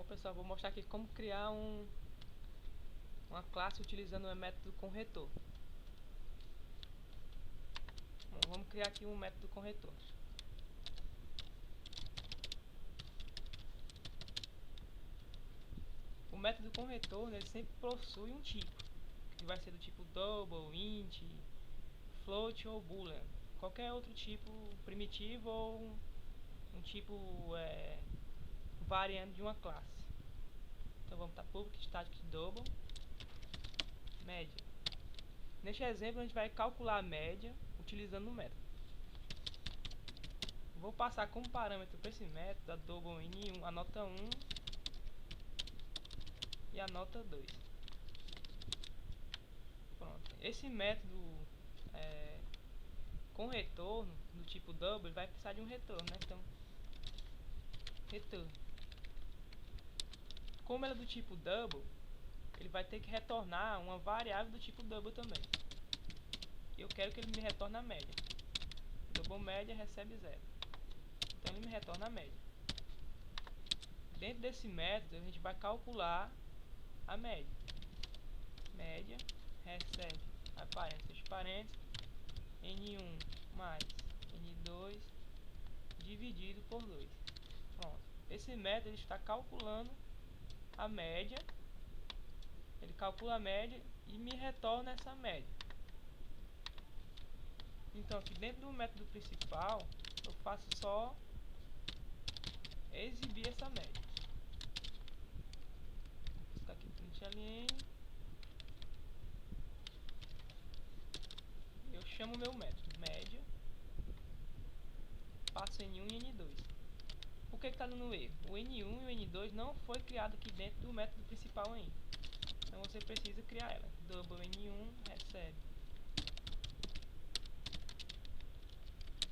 Bom, pessoal, vou mostrar aqui como criar uma classe utilizando o método com retorno. Bom, vamos criar aqui um método com retorno. O método com retorno ele sempre possui um tipo, que vai ser do tipo double, int, float ou boolean. Qualquer outro tipo primitivo ou um tipo variando de uma classe. Então vamos para public static double média. Neste exemplo a gente vai calcular a média utilizando o método. Vou passar como parâmetro para esse método a double n1, a nota 1 e a nota 2. Pronto. Esse método com retorno do tipo double vai precisar de um retorno, né? Então, retorno. Como ele é do tipo double, ele vai ter que retornar uma variável do tipo double também. Eu quero que ele me retorne a média. Double média recebe 0. Então ele me retorna a média. Dentro desse método a gente vai calcular a média. Média recebe a parênteses n1 mais n2 dividido por 2. Pronto. Esse método ele está calculando a média. Ele calcula a média e me retorna essa média. Então aqui dentro do método principal eu faço só exibir essa média. Vou buscar aqui println. Eu chamo meu método média, passo n1 e n2. Por que está dando erro? O n1 e o n2 não foi criado aqui dentro do método principal ainda. Então você precisa criar ela. Double n1 recebe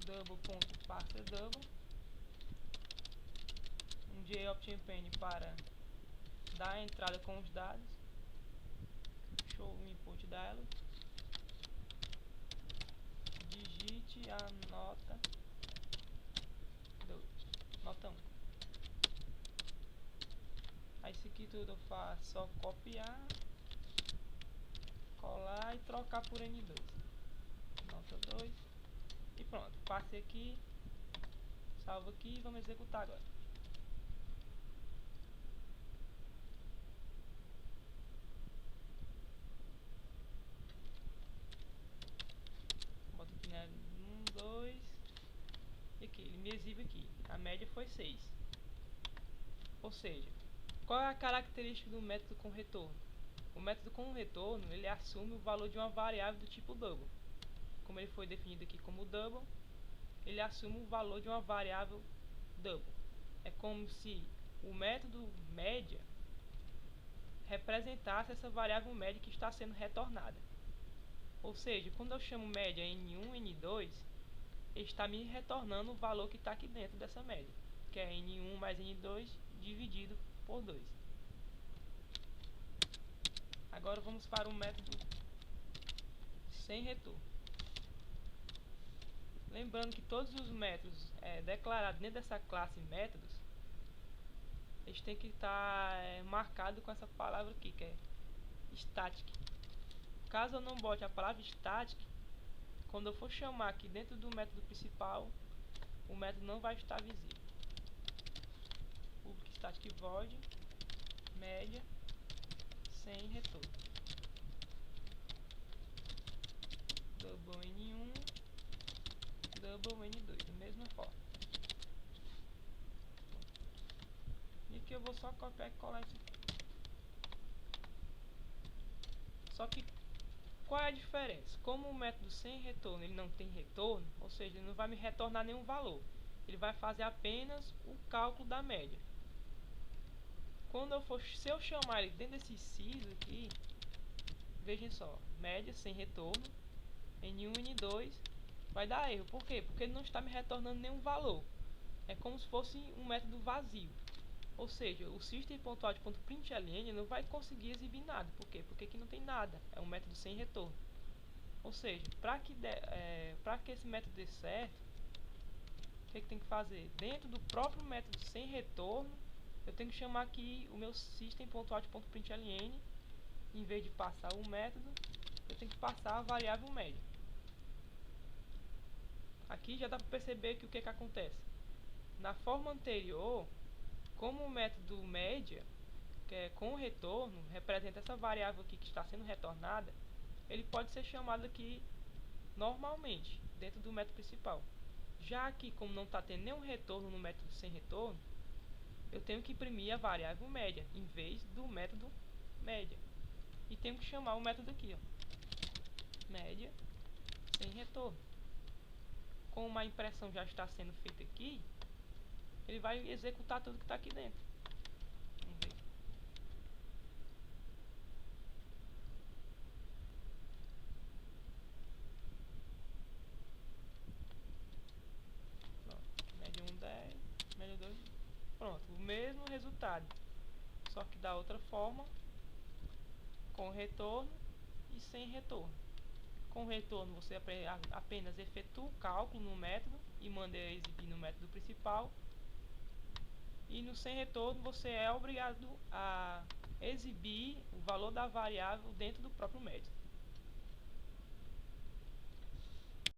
double.parserDouble, um JOptionPane para dar a entrada com os dados, show o input dialog, digite a nota 2, nota 1. Aí isso aqui tudo eu faço só copiar, colar e trocar por n2, nota 2. E pronto, passei aqui, salvo aqui e vamos executar agora. Boto aqui na 1, 2 e aqui, ele me exibe aqui, a média foi 6. Ou seja, qual é a característica do método com retorno? O método com retorno, ele assume o valor de uma variável do tipo double. Como ele foi definido aqui como double, ele assume o valor de uma variável double. É como se o método média representasse essa variável média que está sendo retornada. Ou seja, quando eu chamo média n1 e n2, ele está me retornando o valor que está aqui dentro dessa média, que é n1 mais n2 dividido por 2. Agora vamos para o método sem retorno. Lembrando que todos os métodos declarados dentro dessa classe métodos, eles têm que estar marcados com essa palavra aqui, que é static. Caso eu não bote a palavra static, quando eu for chamar aqui dentro do método principal, o método não vai estar visível. Public static void média sem retorno. Double n1, double n2, da mesma forma. E aqui eu vou só copiar e colar isso aqui. Só que qual é a diferença? Como o método sem retorno ele não tem retorno, ou seja, ele não vai me retornar nenhum valor. Ele vai fazer apenas o cálculo da média. Se eu chamar ele dentro desse sys aqui, vejam só, média sem retorno, n1 e n2, vai dar erro. Por quê? Porque ele não está me retornando nenhum valor. É como se fosse um método vazio. Ou seja, o system.out.println não vai conseguir exibir nada. Por quê? Porque aqui não tem nada. É um método sem retorno. Ou seja, para que esse método dê certo, o que tem que fazer? Dentro do próprio método sem retorno, eu tenho que chamar aqui o meu system.out.println. Em vez de passar o método, eu tenho que passar a variável média. Aqui já dá para perceber que o que acontece. Na forma anterior, como o método média, que é com o retorno, representa essa variável aqui que está sendo retornada, ele pode ser chamado aqui normalmente, dentro do método principal. Já aqui, como não está tendo nenhum retorno no método sem retorno, eu tenho que imprimir a variável média, em vez do método média. E tenho que chamar o método aqui, ó, média sem retorno. Como a impressão já está sendo feita aqui, ele vai executar tudo que está aqui dentro. Vamos ver. Pronto, média 1, 10, média 2. Pronto, o mesmo resultado, só que da outra forma, com retorno e sem retorno. Com retorno você apenas efetua o cálculo no método e manda exibir no método principal. E no sem retorno você é obrigado a exibir o valor da variável dentro do próprio método.